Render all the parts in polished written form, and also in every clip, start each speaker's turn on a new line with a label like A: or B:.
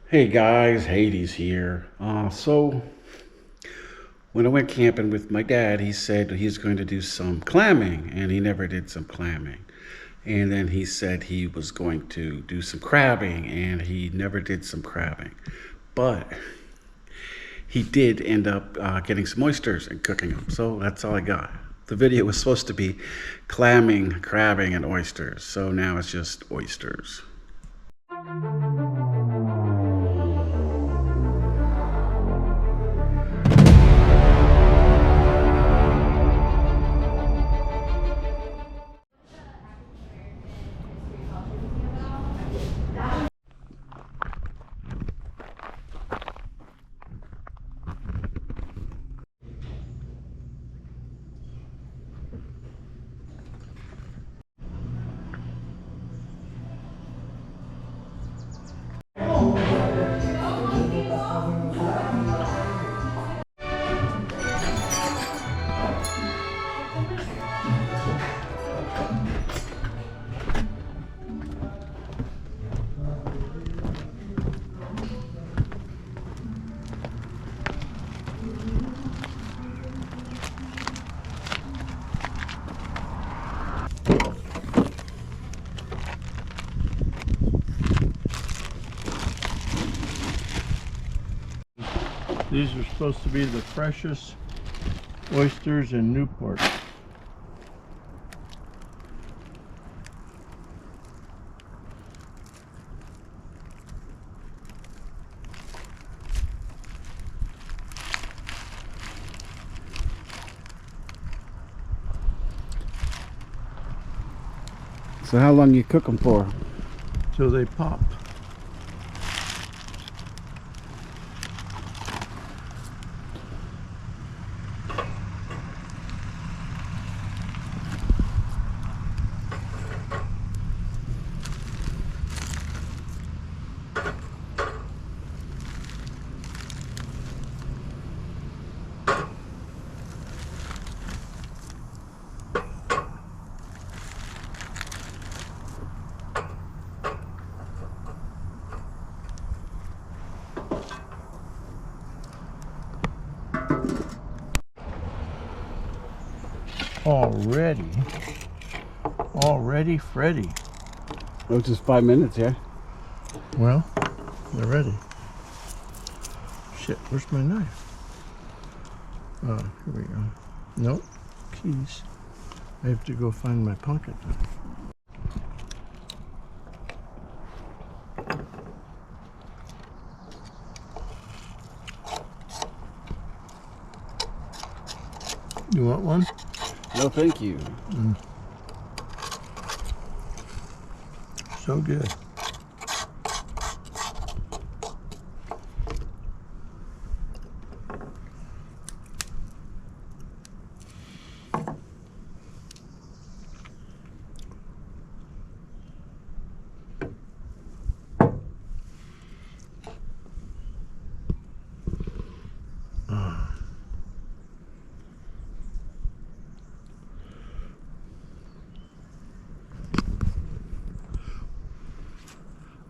A: Hey guys, Hades here. So when I went camping with my dad, he said he's going to do some clamming, and he never did some clamming. And then he said he was going to do some crabbing, and he never did some crabbing. But he did end up getting some oysters and cooking them. So that's all I got. The video was supposed to be clamming, crabbing, and oysters. So now it's just oysters.
B: These are supposed to be the freshest oysters in Newport.
A: So how long you cook them for?
B: Till they pop. Already, Freddy.
A: Oh, just 5 minutes, yeah?
B: Well, they're ready. Shit, where's my knife? Oh, here we go. Nope, keys. I have to go find my pocket knife. You want one?
A: No, thank you.
B: So good.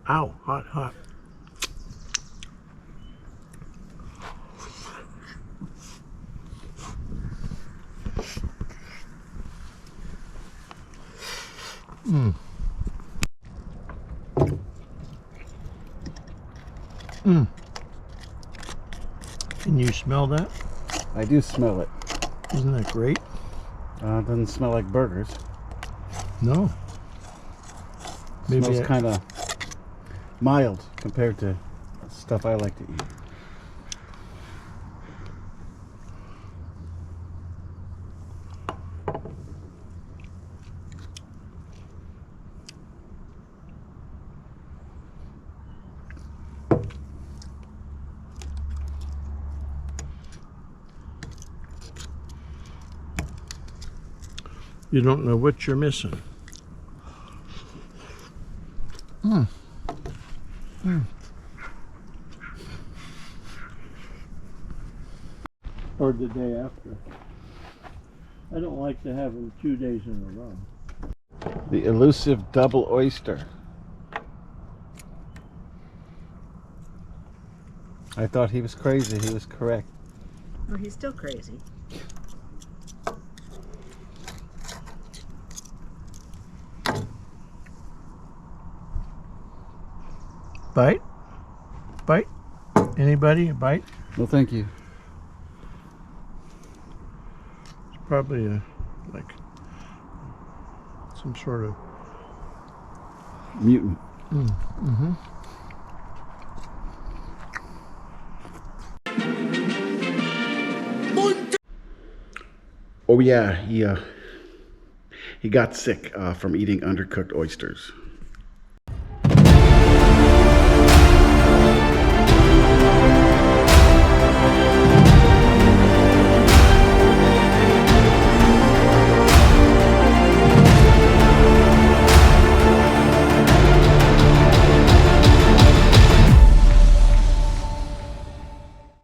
B: Ow, hot, hot. Can you smell that?
A: I do smell it.
B: Isn't that great?
A: It doesn't smell like burgers.
B: No. Maybe
A: Smells kind of mild compared to stuff I like to eat.
B: You don't know what you're missing. Or the day after. I don't like to have them 2 days in a row.
A: The elusive double oyster. I thought he was crazy. He was correct.
C: Well, he's still crazy.
B: Bite? Bite? Anybody? A bite?
A: No, thank you.
B: It's probably like some sort of
A: Mutant.
B: Mm-hmm.
A: Oh yeah, he got sick from eating undercooked oysters.